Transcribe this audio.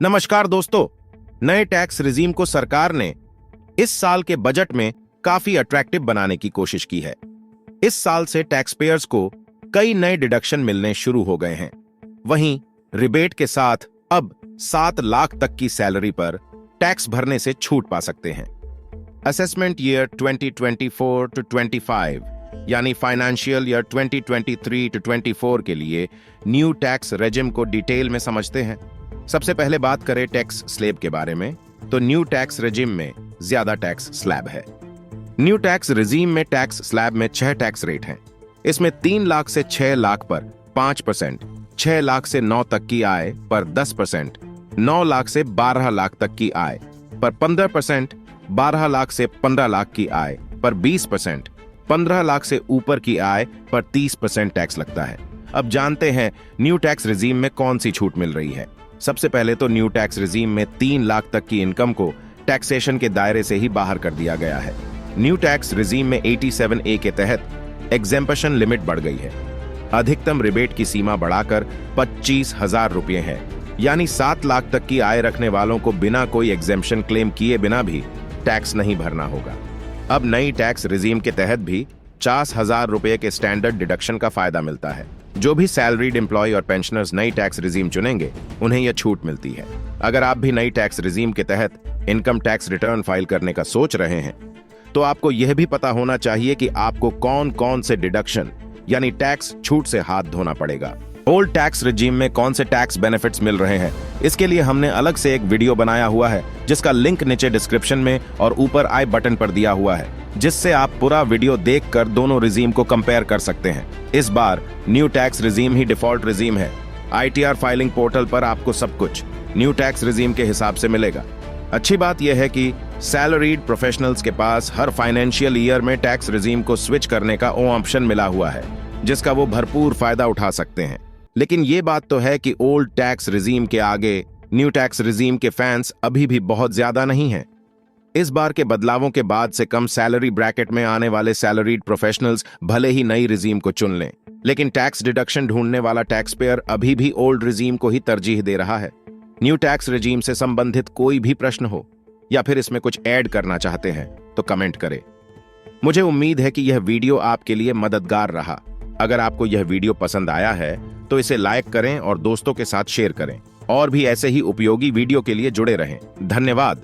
नमस्कार दोस्तों, नए टैक्स रिजीम को सरकार ने इस साल के बजट में काफी अट्रैक्टिव बनाने की कोशिश की है। इस साल से टैक्स पेयर्स को कई नए डिडक्शन मिलने शुरू हो गए हैं। वहीं रिबेट के साथ अब 7 लाख तक की सैलरी पर टैक्स भरने से छूट पा सकते हैं। असेसमेंट ईयर 2024 टू 25 यानी फाइनेंशियल ईयर 2023 टू 24 के लिए न्यू टैक्स रेजिम को डिटेल में समझते हैं। सबसे पहले बात करें टैक्स स्लैब के बारे में, तो न्यू टैक्स रेजिम में ज्यादा टैक्स स्लैब है। न्यू टैक्स रेजिम में टैक्स स्लैब में 6 टैक्स रेट हैं। इसमें 3 लाख से 6 लाख पर 5%, 6 लाख से 9 तक की आय पर 10%, 9 लाख से 12 लाख तक की आय पर 15%, 12 लाख से 15 लाख की आय पर 20%, 15 लाख से ऊपर की आय पर 30% टैक्स लगता है। अब जानते हैं न्यू टैक्स रेजिम में कौन सी छूट मिल रही है। सबसे पहले तो न्यू टैक्स रेजिम में 3 लाख तक की इनकम को टैक्सेशन के दायरे से ही बाहर कर दिया गया है। न्यू टैक्स रेजिम में 87A के तहत एग्जेम्पशन लिमिट बढ़ गई है। अधिकतम रिबेट की सीमा बढ़ाकर 25,000 रुपये है, यानी 7 लाख तक की आय रखने वालों को बिना कोई एग्जेम्पशन क्लेम किए बिना भी टैक्स नहीं भरना होगा। अब नई टैक्स रेजिम के तहत भी 50,000 रुपये के स्टैंडर्ड डिडक्शन का फायदा मिलता है। जो भी सैलरीड एम्प्लॉय और पेंशनर्स नई टैक्स रेजिम चुनेंगे उन्हें यह छूट मिलती है। अगर आप भी नई टैक्स रेजिम के तहत इनकम टैक्स रिटर्न फाइल करने का सोच रहे हैं तो आपको यह भी पता होना चाहिए कि आपको कौन कौन से डिडक्शन यानी टैक्स छूट से हाथ धोना पड़ेगा। ओल्ड टैक्स रेजिम में कौन से टैक्स बेनिफिट्स मिल रहे हैं, इसके लिए हमने अलग से एक वीडियो बनाया हुआ है जिसका लिंक नीचे डिस्क्रिप्शन में और ऊपर आई बटन पर दिया हुआ है, जिससे आप पूरा वीडियो देखकर दोनों रेजिम को कंपेयर कर सकते हैं। इस बार न्यू टैक्स रेजिम ही डिफॉल्ट रेजिम है। ITR फाइलिंग पोर्टल पर आपको सब कुछ न्यू टैक्स रेजिम के हिसाब से मिलेगा। अच्छी बात यह है कि सैलरीड प्रोफेशनल्स के पास हर फाइनेंशियल ईयर में टैक्स रेजिम को स्विच करने का ऑप्शन मिला हुआ है, जिसका वो भरपूर फायदा उठा सकते हैं। लेकिन ये बात तो है कि ओल्ड टैक्स रेजिम के आगे न्यू टैक्स रेजिम के फैंस अभी भी बहुत ज्यादा नहीं हैं। इस बार के बदलावों के बाद से कम सैलरी ब्रैकेट में आने वाले सैलरीड प्रोफेशनल्स भले ही नई रेजिम को चुन लें, लेकिन टैक्स डिडक्शन ढूंढने वाला टैक्स पेयर अभी भी ओल्ड रेजिम को ही तरजीह दे रहा है। न्यू टैक्स रेजिम से संबंधित कोई भी प्रश्न हो या फिर इसमें कुछ ऐड करना चाहते हैं तो कमेंट करें। मुझे उम्मीद है कि यह वीडियो आपके लिए मददगार रहा। अगर आपको यह वीडियो पसंद आया है तो इसे लाइक करें और दोस्तों के साथ शेयर करें। और भी ऐसे ही उपयोगी वीडियो के लिए जुड़े रहें। धन्यवाद।